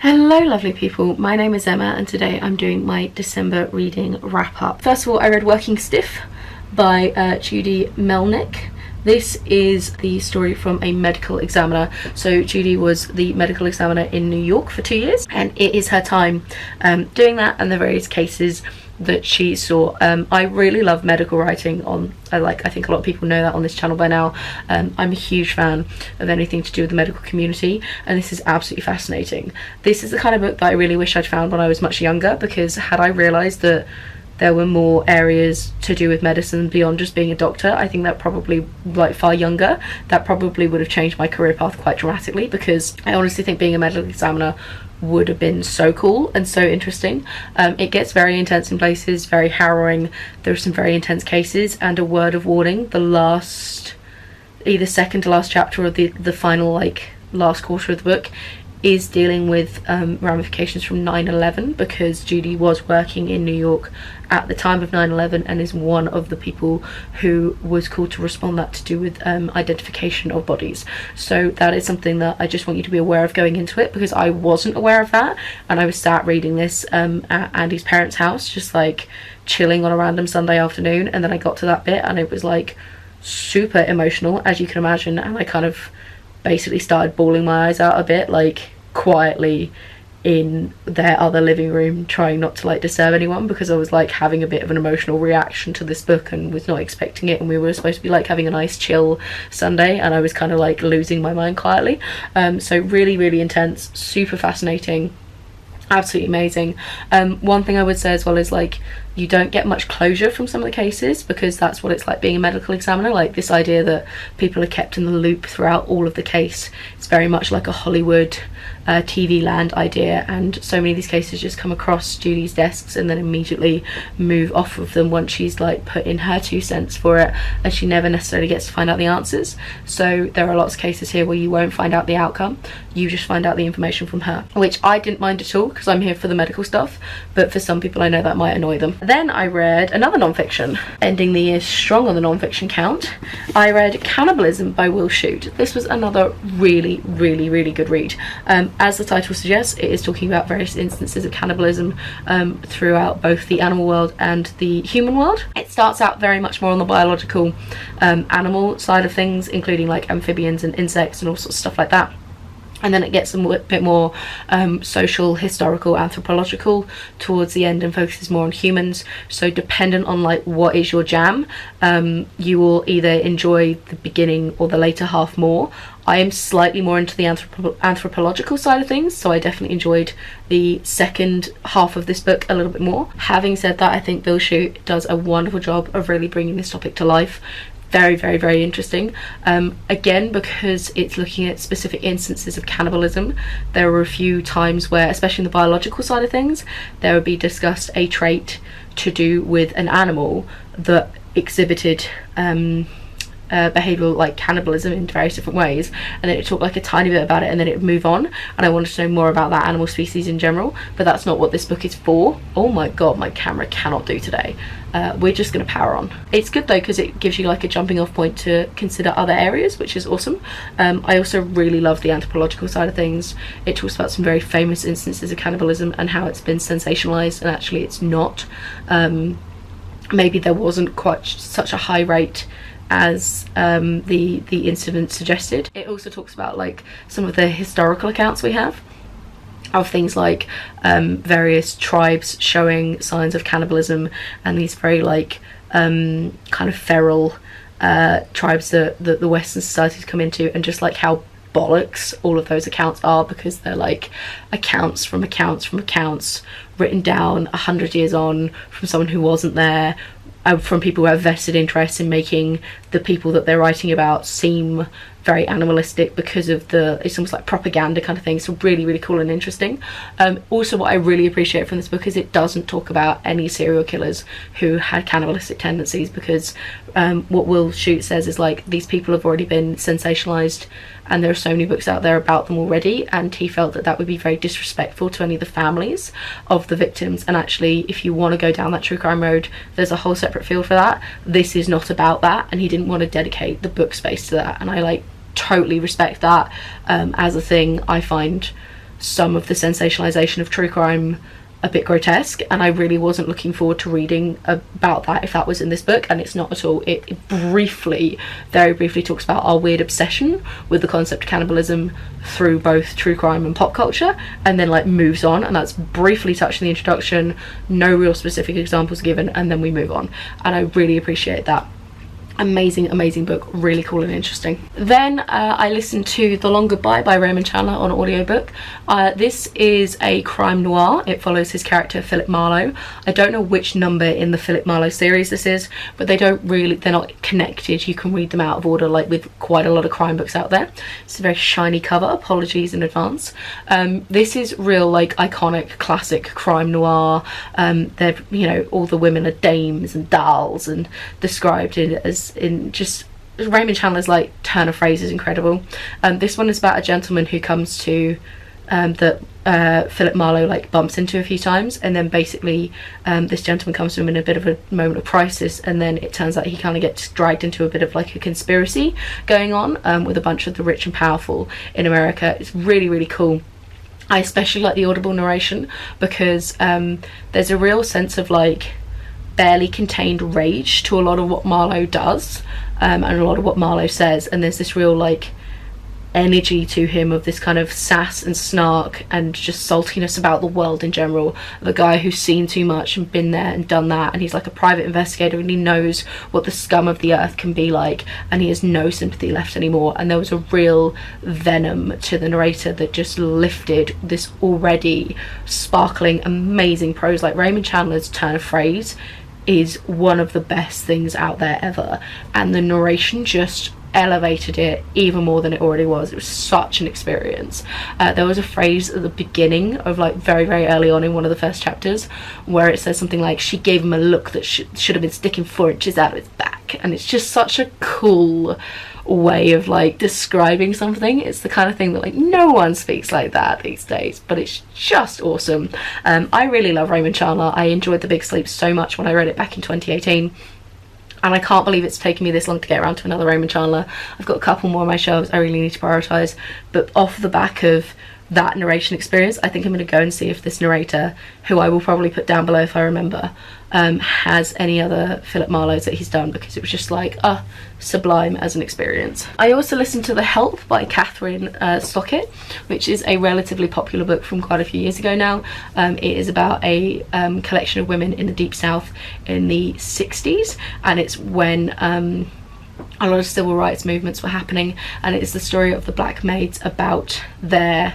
Hello lovely people, my name is Emma and today I'm doing my December reading wrap up. First of all, I read Working Stiff by Judy Melnick. This is the story from a medical examiner. So Judy was the medical examiner in New York for 2 years, and it is her time doing that and the various cases that she saw. I really love medical writing I think a lot of people know that on this channel by now. I'm a huge fan of anything to do with the medical community, and this is absolutely fascinating. This is the kind of book that I really wish I'd found when I was much younger, because had I realised that there were more areas to do with medicine beyond just being a doctor, I think that probably, far younger, that probably would have changed my career path quite dramatically, because I honestly think being a medical examiner would have been so cool and so interesting. It gets very intense in places, very harrowing. There are some very intense cases, and a word of warning, the last, either second to last chapter or the final last quarter of the book is dealing with ramifications from 9/11, because Judy was working in New York at the time of 9/11 and is one of the people who was called to respond that to do with identification of bodies. So that is something that I just want you to be aware of going into it, because I wasn't aware of that, and I was sat reading this at Andy's parents' house, just chilling on a random Sunday afternoon, and then I got to that bit and it was super emotional, as you can imagine, and I kind of basically started bawling my eyes out a bit, quietly in their other living room, trying not to disturb anyone, because I was having a bit of an emotional reaction to this book and was not expecting it, and we were supposed to be having a nice chill Sunday, and I was kind of losing my mind quietly. So really intense, super fascinating, absolutely amazing. One thing I would say as well is you don't get much closure from some of the cases, because that's what it's like being a medical examiner. This idea that people are kept in the loop throughout all of the case, it's very much like a Hollywood TV land idea, and so many of these cases just come across Judy's desks and then immediately move off of them once she's put in her 2 cents for it, and she never necessarily gets to find out the answers. So there are lots of cases here where you won't find out the outcome, you just find out the information from her, which I didn't mind at all, because I'm here for the medical stuff, but for some people I know that might annoy them. Then I read another non-fiction, ending the year strong on the non-fiction count. I read Cannibalism by Schutt. This was another really good read. As the title suggests, it is talking about various instances of cannibalism throughout both the animal world and the human world. It starts out very much more on the biological animal side of things, including amphibians and insects and all sorts of stuff like that. And then it gets a bit more social, historical, anthropological towards the end, and focuses more on humans. So dependent on what is your jam, you will either enjoy the beginning or the later half more. I am slightly more into the anthropological side of things, so I definitely enjoyed the second half of this book a little bit more. Having said that, I think Schutt does a wonderful job of really bringing this topic to life. Very interesting. Again, because it's looking at specific instances of cannibalism, there were a few times where, especially in the biological side of things, there would be discussed a trait to do with an animal that exhibited behavioural cannibalism in various different ways, and then it talked a tiny bit about it, and then it would move on, and I wanted to know more about that animal species in general, but that's not what this book is for. Oh my god, my camera cannot do today. We're just going to power on. It's good though, because it gives you a jumping off point to consider other areas, which is awesome. I also really love the anthropological side of things. It talks about some very famous instances of cannibalism and how it's been sensationalized, and actually it's not. Maybe there wasn't quite such a high rate as the incident suggested. It also talks about some of the historical accounts we have of things various tribes showing signs of cannibalism, and these very kind of feral tribes that the Western societies come into, and just how bollocks all of those accounts are, because they're accounts from accounts written down 100 years on from someone who wasn't there, from people who have vested interest in making the people that they're writing about seem very animalistic because of it's almost propaganda kind of thing. So really cool and interesting. Also, what I really appreciate from this book is it doesn't talk about any serial killers who had cannibalistic tendencies, because what Schutt says is these people have already been sensationalized, and there are so many books out there about them already, and he felt that would be very disrespectful to any of the families of the victims. And actually, if you want to go down that true crime road, there's a whole separate field for that. This is not about that, and he didn't want to dedicate the book space to that, and I totally respect that as a thing. I find some of the sensationalization of true crime a bit grotesque, and I really wasn't looking forward to reading about that if that was in this book, and it's not at all. It briefly, very briefly talks about our weird obsession with the concept of cannibalism through both true crime and pop culture, and then like moves on, and that's briefly touched in the introduction, no real specific examples given, and then we move on, and I really appreciate that. Amazing book, really cool and interesting. Then I listened to The Long Goodbye by Raymond Chandler on audiobook. This is a crime noir. It follows his character Philip Marlowe. I don't know which number in the Philip Marlowe series this is, but they're not connected. You can read them out of order, like with quite a lot of crime books out there. It's a very shiny cover, apologies in advance. This is real, like, iconic classic crime noir. They're, you know, all the women are dames and dolls, and described as in just Raymond Chandler's like turn of phrase is incredible. This one is about a gentleman who comes to that Philip Marlowe like bumps into a few times, and then basically this gentleman comes to him in a bit of a moment of crisis, and then it turns out he kind of gets dragged into a bit of like a conspiracy going on with a bunch of the rich and powerful in America. It's really cool. I especially like the audible narration because there's a real sense of like barely contained rage to a lot of what Marlowe does, and a lot of what Marlowe says, and there's this real like energy to him of this kind of sass and snark and just saltiness about the world in general, of a guy who's seen too much and been there and done that, and he's like a private investigator and he knows what the scum of the earth can be like, and he has no sympathy left anymore. And there was a real venom to the narrator that just lifted this already sparkling amazing prose. Like Raymond Chandler's turn of phrase is one of the best things out there ever, and the narration just elevated it even more than it already was. It was such an experience. There was a phrase at the beginning of like very early on in one of the first chapters where it says something like, she gave him a look that should have been sticking 4 inches out of his back, and it's just such a cool way of like describing something. It's the kind of thing that like no one speaks like that these days, but it's just awesome. I really love Raymond Chandler. I enjoyed The Big Sleep so much when I read it back in 2018, and I can't believe it's taken me this long to get around to another Raymond Chandler. I've got a couple more on my shelves I really need to prioritise, but off the back of that narration experience, I think I'm going to go and see if this narrator, who I will probably put down below if I remember, has any other Philip Marlowe's that he's done, because it was just like sublime as an experience. I also listened to The Help by Kathryn Stockett, which is a relatively popular book from quite a few years ago now. It is about a collection of women in the Deep South in the 60s, and it's when a lot of civil rights movements were happening, and it's the story of the black maids about their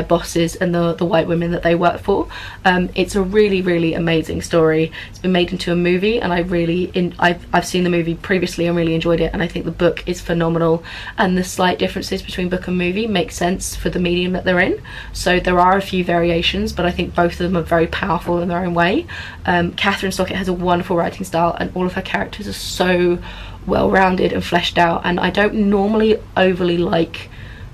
bosses and the white women that they work for. It's a really amazing story. It's been made into a movie, and I've seen the movie previously and really enjoyed it, and I think the book is phenomenal, and the slight differences between book and movie make sense for the medium that they're in. So there are a few variations, but I think both of them are very powerful in their own way. Kathryn Stockett has a wonderful writing style, and all of her characters are so well-rounded and fleshed out, and I don't normally overly like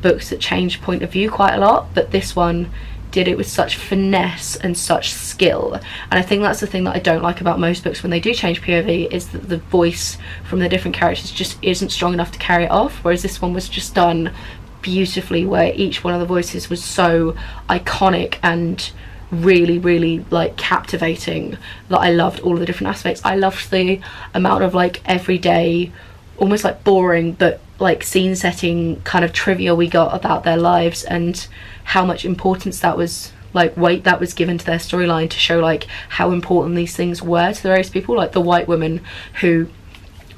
books that change point of view quite a lot, but this one did it with such finesse and such skill. And I think that's the thing that I don't like about most books when they do change POV, is that the voice from the different characters just isn't strong enough to carry it off, whereas this one was just done beautifully, where each one of the voices was so iconic and really like captivating that I loved all of the different aspects. I loved the amount of like everyday, almost like boring but like scene setting kind of trivia we got about their lives, and how much importance that was, like weight that was given to their storyline to show like how important these things were to the various people. Like the white woman who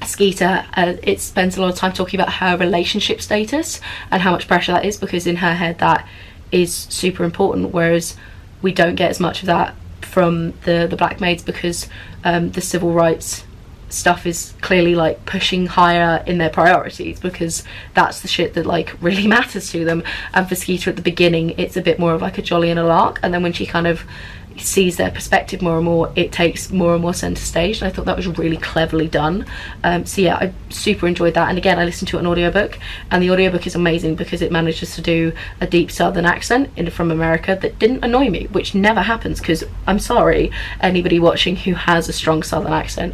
Skeeter, it spends a lot of time talking about her relationship status and how much pressure that is, because in her head that is super important, whereas we don't get as much of that from the black maids, because the civil rights stuff is clearly like pushing higher in their priorities, because that's the shit that like really matters to them. And for Skeeter at the beginning, it's a bit more of like a jolly and a lark, and then when she kind of sees their perspective more and more, it takes more and more center stage, and I thought that was really cleverly done. So yeah, I super enjoyed that, and again I listened to an audiobook, and the audiobook is amazing because it manages to do a deep southern accent from America that didn't annoy me, which never happens, because I'm sorry anybody watching who has a strong southern accent,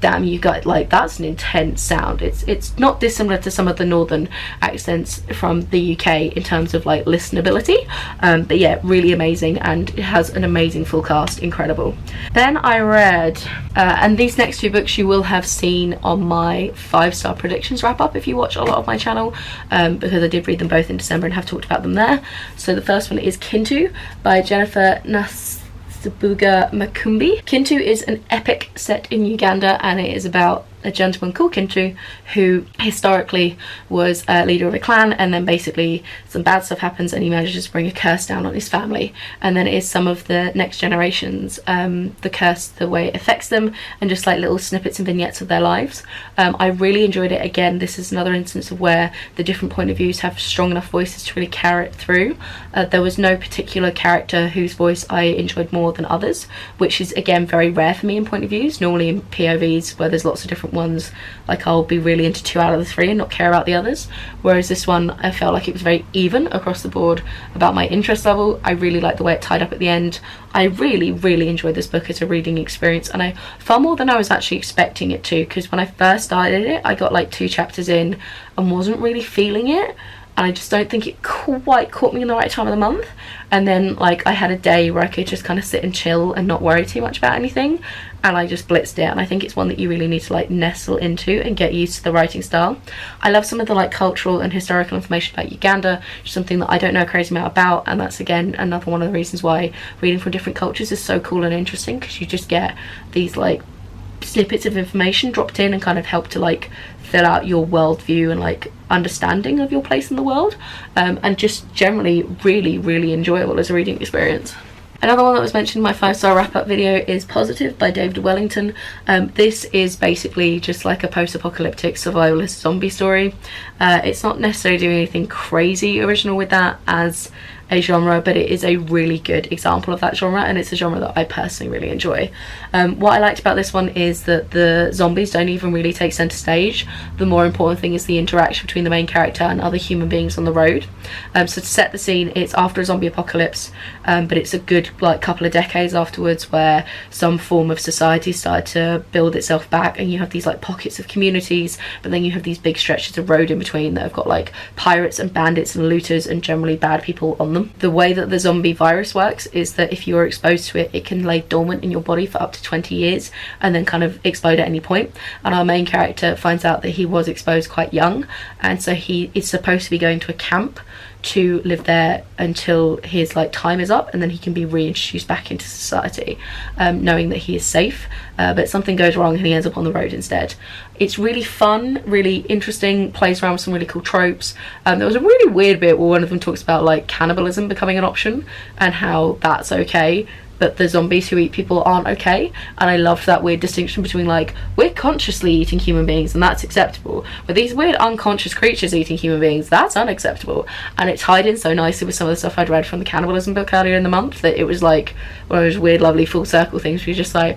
damn, you got, like, that's an intense sound. It's not dissimilar to some of the northern accents from the UK in terms of like listenability, but yeah, really amazing, and it has an amazing full cast, incredible. Then I read, and these next two books you will have seen on my 5-star predictions wrap up if you watch a lot of my channel, because I did read them both in December and have talked about them there. So the first one is Kintu by Jennifer Nansubuga Makumbi. Kintu is an epic set in Uganda, and it is about a gentleman called Kintu who historically was a leader of a clan, and then basically some bad stuff happens and he manages to bring a curse down on his family, and then it is some of the next generations, the curse, the way it affects them, and just like little snippets and vignettes of their lives. I really enjoyed it. Again, this is another instance of where the different point of views have strong enough voices to really carry it through. There was no particular character whose voice I enjoyed more than others, which is again very rare for me in point of views. Normally in POVs where there's lots of different ones, like I'll be really into 2 out of the 3 and not care about the others, whereas this one I felt like it was very even across the board about my interest level. I really liked the way it tied up at the end. I really enjoyed this book as a reading experience, and I far more than I was actually expecting it to, because when I first started it I got like 2 chapters in and wasn't really feeling it, and I just don't think it quite caught me in the right time of the month. And then like I had a day where I could just kind of sit and chill and not worry too much about anything, and I just blitzed it. And I think it's one that you really need to like nestle into and get used to the writing style. I love some of the like cultural and historical information about Uganda, something that I don't know a crazy amount about, and that's again another one of the reasons why reading from different cultures is so cool and interesting, because you just get these like snippets of information dropped in and kind of help to like fill out your worldview and like understanding of your place in the world, and just generally really enjoyable as a reading experience. Another one that was mentioned in my 5-star wrap-up video is Positive by David Wellington. This is basically just like a post-apocalyptic survivalist zombie story. It's not necessarily doing anything crazy original with that as a genre, but it is a really good example of that genre, and it's a genre that I personally really enjoy. What I liked about this one is that the zombies don't even really take center stage. The more important thing is the interaction between the main character and other human beings on the road. So to set the scene, it's after a zombie apocalypse, but it's a good like couple of decades afterwards where some form of society started to build itself back, and you have these like pockets of communities, but then you have these big stretches of road in between that have got like pirates and bandits and looters and generally bad people on them. The way that the zombie virus works is that if you are exposed to it, it can lay dormant in your body for up to 20 years and then kind of explode at any point. And our main character finds out that he was exposed quite young, and so he is supposed to be going to a camp to live there until his like time is up, and then he can be reintroduced back into society, knowing that he is safe, but something goes wrong and he ends up on the road instead. It's really fun, really interesting, plays around with some really cool tropes. There was a really weird bit where one of them talks about like cannibalism becoming an option and how that's okay, but the zombies who eat people aren't okay. And I loved that weird distinction between like, we're consciously eating human beings and that's acceptable, but these weird unconscious creatures eating human beings, that's unacceptable. And it tied in so nicely with some of the stuff I'd read from the cannibalism book earlier in the month, that it was like one of those weird lovely full circle things where you're just like,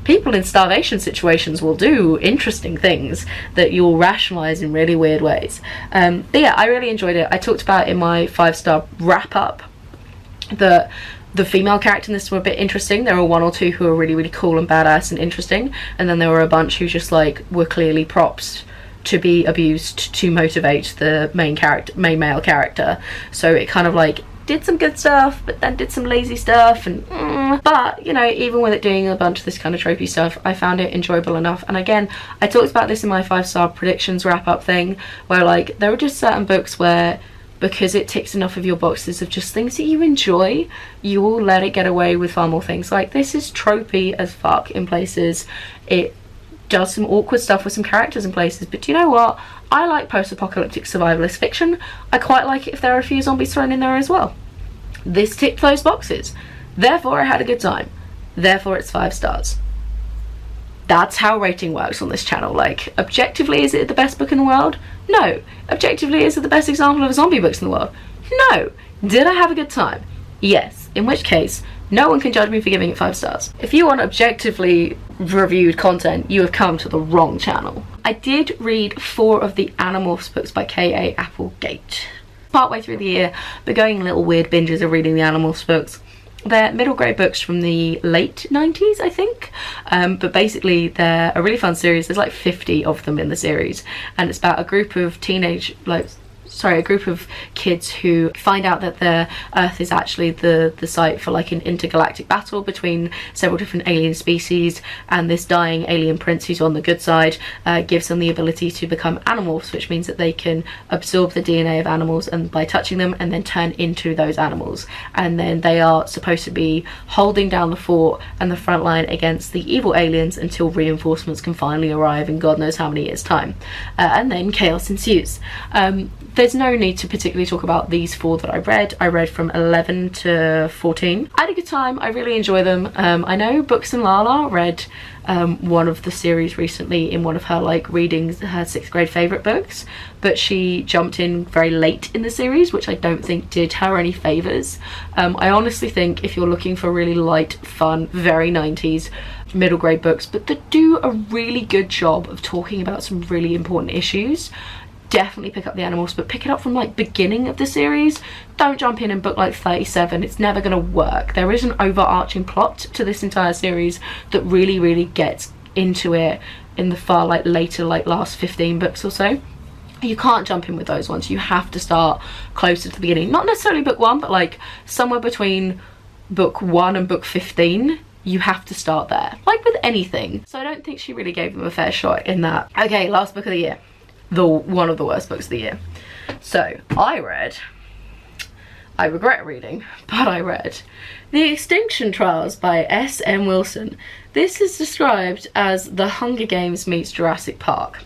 people in starvation situations will do interesting things that you'll rationalize in really weird ways. But yeah, I really enjoyed it. I talked about in my 5-star wrap up that the female character in this were a bit interesting. There were 1 or 2 who were really cool and badass and interesting, and then there were a bunch who just like were clearly props to be abused to motivate the main male character. So it kind of like did some good stuff but then did some lazy stuff, and but you know, even with it doing a bunch of this kind of tropey stuff, I found it enjoyable enough. And again, I talked about this in my 5-star predictions wrap up thing, where like there are just certain books where, because it ticks enough of your boxes of just things that you enjoy, you will let it get away with far more things. Like this is tropey as fuck in places, it does some awkward stuff with some characters in places, but do you know what, I like post-apocalyptic survivalist fiction. I quite like it if there are a few zombies thrown in there as well. This ticked those boxes, therefore I had a good time, therefore it's 5 stars. That's how rating works on this channel. Like, objectively, is it the best book in the world? No. Objectively, is it the best example of zombie books in the world? No. Did I have a good time? Yes. In which case, no one can judge me for giving it 5 stars. If you want objectively reviewed content, you have come to the wrong channel. I did read 4 of the Animorphs books by Ka Applegate. Partway through the year, but going little weird binges of reading the Animorphs books. They're middle grade books from the late 90s, I think, but basically they're a really fun series. There's like 50 of them in the series, and it's about a group of a group of kids who find out that their Earth is actually the site for like an intergalactic battle between several different alien species, and this dying alien prince who's on the good side gives them the ability to become Animorphs, which means that they can absorb the DNA of animals and by touching them and then turn into those animals, and then they are supposed to be holding down the fort and the front line against the evil aliens until reinforcements can finally arrive in God knows how many years time, and then chaos ensues. There's no need to particularly talk about these 4 that I read. I read from 11 to 14. I had a good time. I really enjoy them. I know Books and Lala read one of the series recently in one of her like readings, her 6th grade favourite books, but she jumped in very late in the series, which I don't think did her any favours. I honestly think if you're looking for really light, fun, very 90s middle grade books, but that do a really good job of talking about some really important issues, definitely pick up the Animorphs, but pick it up from like beginning of the series. Don't jump in book like 37. It's never gonna work. There is an overarching plot to this entire series that really gets into it in the far like later like last 15 books or so. You can't jump in with those ones. You have to start closer to the beginning, not necessarily book 1, but like somewhere between book 1 and book 15. You have to start there, like with anything. So I don't think she really gave them a fair shot in that. Okay, last book of the year. One of the worst books of the year. So I regret reading, but I read The Extinction Trials by S.M. Wilson. This is described as The Hunger Games meets Jurassic Park.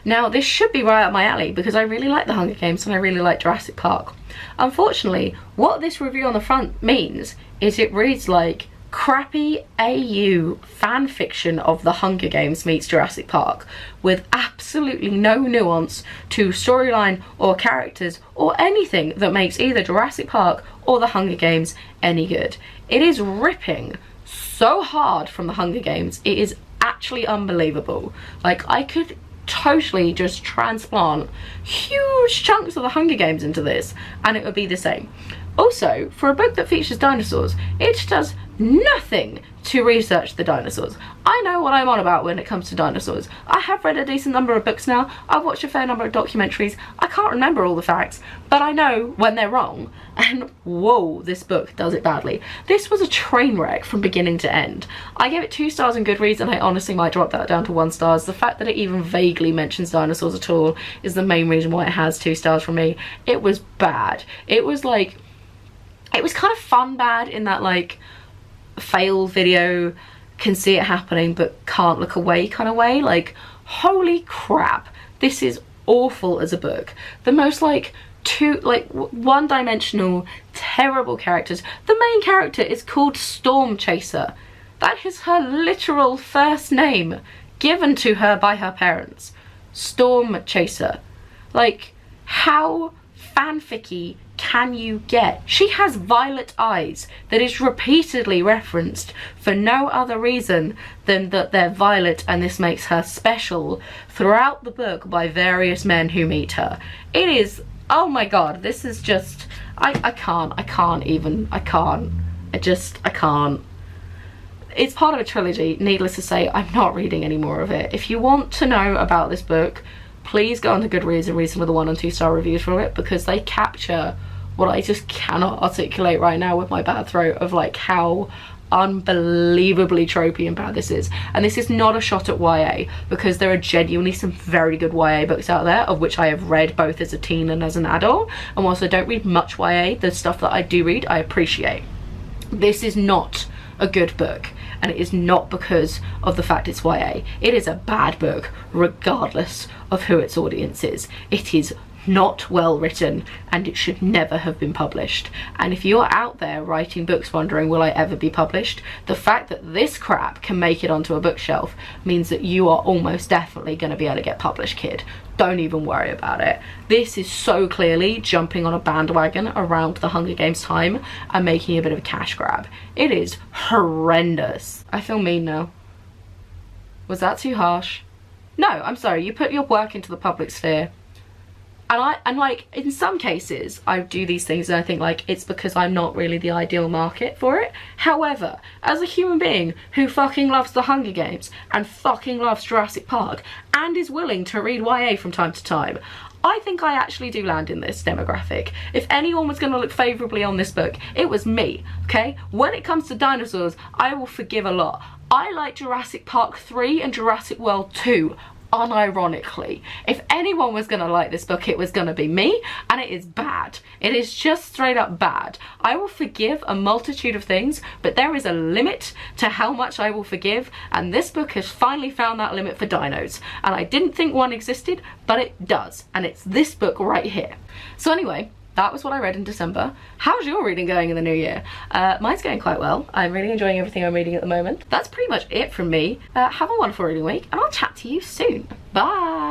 Now this should be right up my alley because I really like The Hunger Games and I really like Jurassic Park. Unfortunately, what this review on the front means is it reads like crappy AU fan fiction of The Hunger Games meets Jurassic Park, with absolutely no nuance to storyline or characters or anything that makes either Jurassic Park or The Hunger Games any good. It is ripping so hard from The Hunger Games, it is actually unbelievable. Like, I could totally just transplant huge chunks of The Hunger Games into this and it would be the same. Also, for a book that features dinosaurs, it does nothing to research the dinosaurs. I know what I'm on about when it comes to dinosaurs. I have read a decent number of books now. I've watched a fair number of documentaries. I can't remember all the facts, but I know when they're wrong. And whoa, this book does it badly. This was a train wreck from beginning to end. I gave it 2 stars in Goodreads and I honestly might drop that down to 1 star. The fact that it even vaguely mentions dinosaurs at all is the main reason why it has 2 stars from me. It was bad. It was like, it was kind of fun bad in that like fail video, can see it happening but can't look away kind of way. Like, holy crap, this is awful as a book. The most like one-dimensional terrible characters. The main character is called Storm Chaser. That is her literal first name given to her by her parents. Storm Chaser. Like, how fanficky can you get? She has violet eyes that is repeatedly referenced for no other reason than that they're violet and this makes her special throughout the book by various men who meet her. It is, oh my god, this is just, I can't. It's part of a trilogy. Needless to say, I'm not reading any more of it. If you want to know about this book, please go onto Goodreads and read some of the 1- and 2-star reviews from it, because they capture what I just cannot articulate right now with my bad throat of like how unbelievably tropey and bad this is. And this is not a shot at YA, because there are genuinely some very good YA books out there, of which I have read both as a teen and as an adult, and whilst I don't read much YA, the stuff that I do read I appreciate. This is not a good book, and it is not because of the fact it's YA. It is a bad book regardless of who its audience is. It is not well written and it should never have been published. And if you're out there writing books wondering will I ever be published, the fact that this crap can make it onto a bookshelf means that you are almost definitely going to be able to get published, kid. Don't even worry about it. This is so clearly jumping on a bandwagon around the Hunger Games time and making a bit of a cash grab. It is horrendous. I feel mean now. Was that too harsh? No, I'm sorry, you put your work into the public sphere. And like, in some cases I do these things and I think like it's because I'm not really the ideal market for it. However, as a human being who fucking loves the Hunger Games and fucking loves Jurassic Park and is willing to read YA from time to time, I think I actually do land in this demographic. If anyone was going to look favourably on this book, it was me, okay? When it comes to dinosaurs, I will forgive a lot. I like Jurassic Park 3 and Jurassic World 2, unironically. If anyone was going to like this book, it was going to be me, and it is bad. It is just straight up bad. I will forgive a multitude of things, but there is a limit to how much I will forgive, and this book has finally found that limit for dinos. And I didn't think one existed, but it does, and it's this book right here. So anyway, that was what I read in December. How's your reading going in the new year? Mine's going quite well. I'm really enjoying everything I'm reading at the moment. That's pretty much it from me. Have a wonderful reading week, and I'll chat to you soon. Bye!